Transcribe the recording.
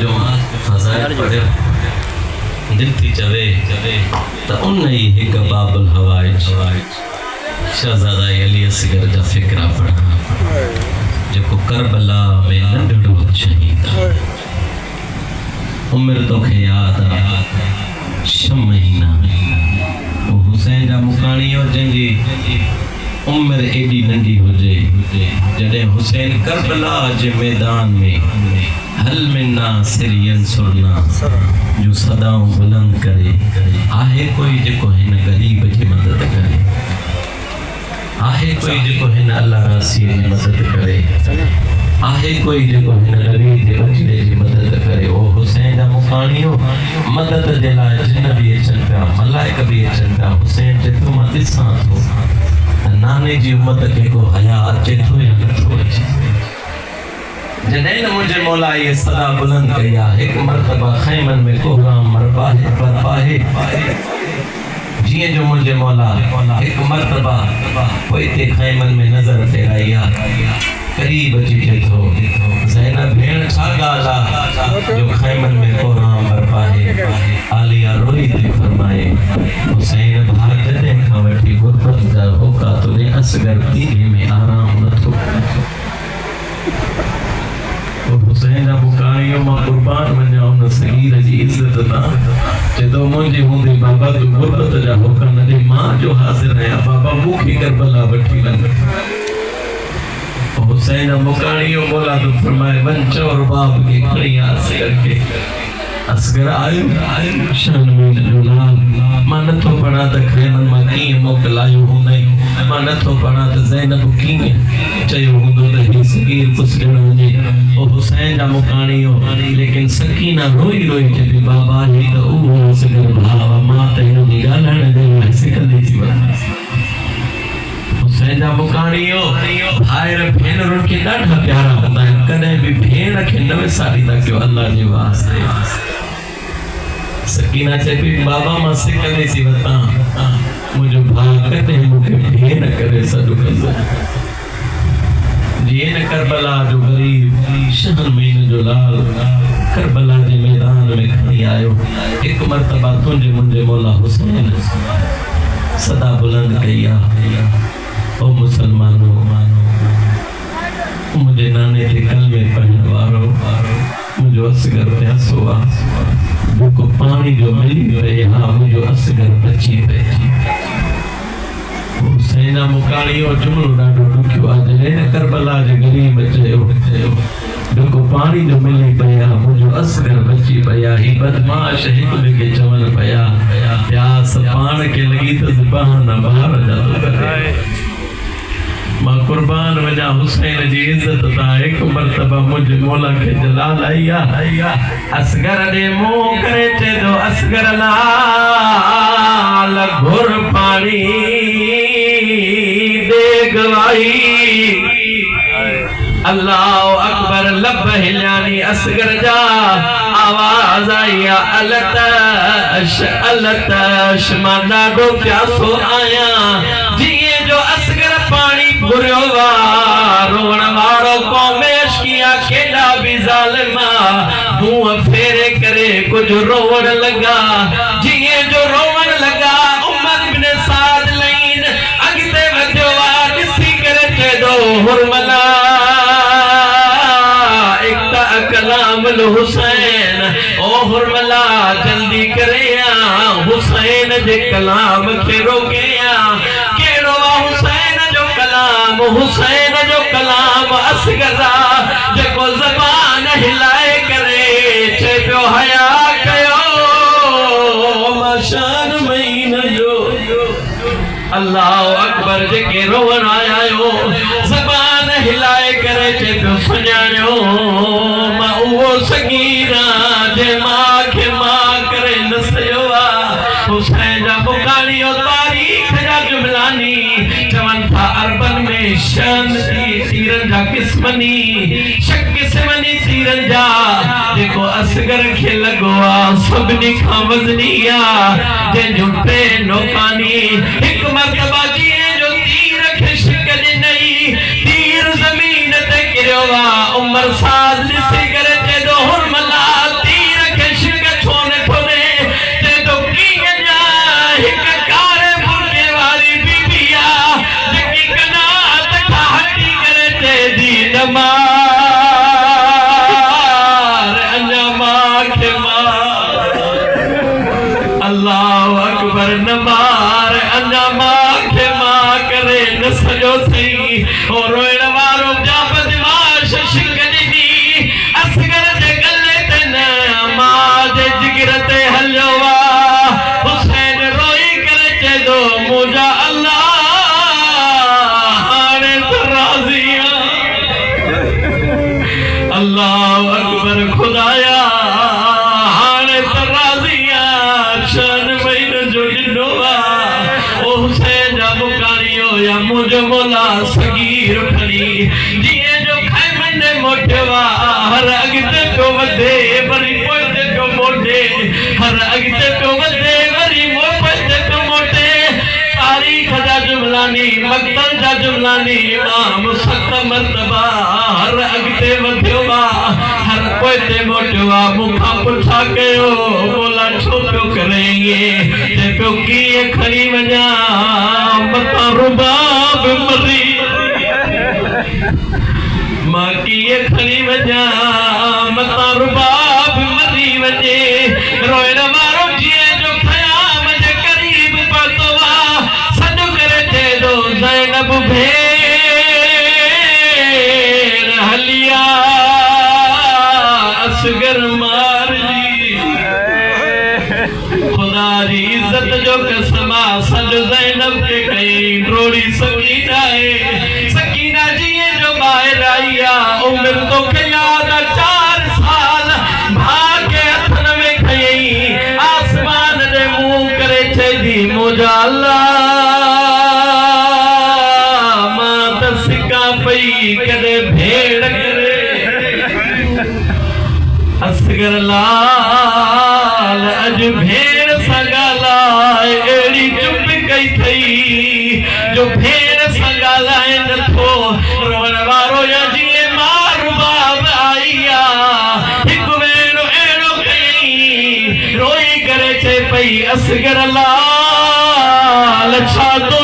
जो फज़ाइल पढ़े दिल थी चवे तो उन ही एक बाबुल हवाइज शहज़ादा अली असगर जा फ़िक्रा पढ़ा जो करबला में नंढड़ो शहीद उम्र तो खे याद शम महीना वो हुसैन जा मुकानी और जंजी उम्र एडी नंढी हुजे जडे हुसैन करबला जे मैदान में हल मिन्ना सिरियन सुरना जो सदाओं बुलंद करे आहे कोई जेको हिन गरीब जी मदद करे आहे कोई जेको हिन अल्लाह रासी जी मदद करे आहे कोई जेको हिन गरीब जे बचड़े जी मदद करे ओ हुसैन जा मुकाणियो मदद जे लाइ जिन भी अचनि पिया मलाइक भी अचनि पिया हुसैन जे तूं मां ॾिसां थो नाने जी उम्मत खे को हया अचे थो या नथो अचे जॾहिं न मुंहिंजे मौला ये सदा बुलंद कया हिक मर्तबा खैमन में कोहराम बरपाहे जिए जो मुंहिंजे मौला हिक मर्तबा पोइते खैमन में नज़र फेराइया करीब अची चे थो ज़ैनब भेण छा ॻाल्हि आहे जो खैमन में कोहराम बरपाहे आलिया रोई थी फरमाए हुसैन भाउ जॾहिं खां वठी गुरबत जा होका तुले असगर दीने में आराम नथो हुसैन जा मुकाणियो मां कुर्बान वञा उन सगीर जी इज़त तां चेतो मुंहिंजे हूंदे बाबा तूं गुरबत जा होका न ॾे मां जो हाज़िर आहियां बाबा मूंखे करबला वठी वञ हुसैन जा मुकाणियो मौला तो फरमाए वन चोर बाप के खड़ी असगर के असगर आयो शान में जुलाल मां नथो पढ़ा त खैमन मां कीअं मोकलायो हूंदई मां नथो पढ़ा त ज़ैनब कीअं चयो हूंदो त ही सगीर कुछ ॾियण वञे ओ हुसैन जा मुकाणियो लेकिन सकीना रोई रोई चई बाबा ही त उहो असगर भाउ मां त हिन जी ॻाल्हाइण जे लाइ सिखंदी थी वञा हुसैन जा मुकाणियो भाइर भेनरुनि खे ॾाढा प्यारा हूंदा आहिनि कॾहिं बि भेण खे न विसारींदा कयो अल्लाह जे वास्ते सकीना चए पई बाबा मां सिखंदी थी वतां मुंहिंजो भाउ कॾहिं मूंखे भेण करे सॾु कंदो जीअं न करबला जो गरीब शहर में जो लाल करबला जे मैदान में खणी आयो हिकु मर्तबा तुंहिंजे मुंहिंजे मौला हुसैन सदा बुलंद कई आहे ओ मुसलमानो मुझे नाने के कलमे पढ़ने वारो मुझे असगर प्यासो आ को पानी जो मिली पे हां मुझे असगर बची पे हुसैन मुकाणियो जुमलो ॾाढो ॾुखियो आहे जॾहिं करबला जे गरीब चयो को पानी जो मिली पया मुझे असगर बची पया ही बदमाश हिक के चवण पया प्यास पान के लगी तो ज़बान बाहर जा तो करे मां कुर्बान वञा हुसैन जी इज्जत तां एक मर्तबा मुझे मौला के जलाल आया असगर दे मुंह करे चे दो असगर लाल घुर पानी दे गवाही अल्लाह अकबर लब हिलानी असगर जा आवाज आई अलतश मां ॾाढो प्यासो आया जिए जो असगर पानी घुरियो वा रोवण वारो कौमेश किया केॾा बि ज़ालिमा मुंहुं फेरे करे कुझु रोवण लॻा जिए जो रोवण लॻा उमर बिन साद लईन अॻिते वधियो वा ॾिसी करे चएदो हुरमला कलाम हुसैन ओ हुरमला जल्दी करे हुसैन जे कलाम के रोकिया केड़ो हुसैन जो कलाम असगर जेको ज़बान हिलाए करे चे पियो हया कयो मशान महीन जो अल्लाह अकबर जेके रोवण आयो ज़बान हिलाए करे चे पियो सुञाणियो मां उहो सगीरा जे मां खे मां करे नसयो हुसैन जा मुकाणियो तारीख़ जा जुमलानी चवनि था अरबन में शन तीरन जा किस्मनी शक किस्मनी तीरन जा जेको असगर खे लॻो आहे सभिनी खां वज़नी आहे जंहिंजो टे नौकानी हिकु मर्तबा जीअं जो तीर खे शिक ॾिनई तीर ज़मीन ते किरियो आहे उमर साद ॾिसी करे चएदो हुरमला अल्लाह अकबर खुदाया हाणे तराजिया शान महीने जो ॾिनो ओ हुसैन जा मुकाणियो या मुंहिंजो मौला सगीर खणी जीअं जो खैमने मोटिवा हर अॻिते पियो वधे वरी पोइते पियो मोटे हर अॻिते पियो वधे वरी पोइते पियो मोटे तारीख़ जा जुमलानी मक़तल जा जुमलानी इमाम 7 मरतबा हर अॻिते वधियो हर पोइते मोटियो मूंखां पुछा कयो मौला छो पियो करे ते पियो कीअं खणी वञा मतां रुबाब मरी मां कीअं खणी वञा मतां रुबाब मरी वञे रोइण वारो जीअं जो ख़याम जे क़रीब पहुतो सॾु करे चए थो ज़ैनब भेण हलिया असगर मार खुदा जी इज्जत जो कसम सॾु ज़ैनब के कई रोड़ी सकीना सकीना जीअं जो ॿाहिरि आई उम्र तो याद 4 साल भाउ के हथन में खयई आसमान दे मुंह करे चई मुंहिंजा अल्लाह मां त सिका पई कॾहिं भेड़ करे असगर लाल अॼु भेड़ सां ॻाल्हाए अहिड़ी चुप कई थई जो भेड़ सां ॻाल्हाए नथो रोअण वारो या जीअं मार बाब आई हिकु भेरो अहिड़ो कयई रोई करे चए पई असगर लाल छा तो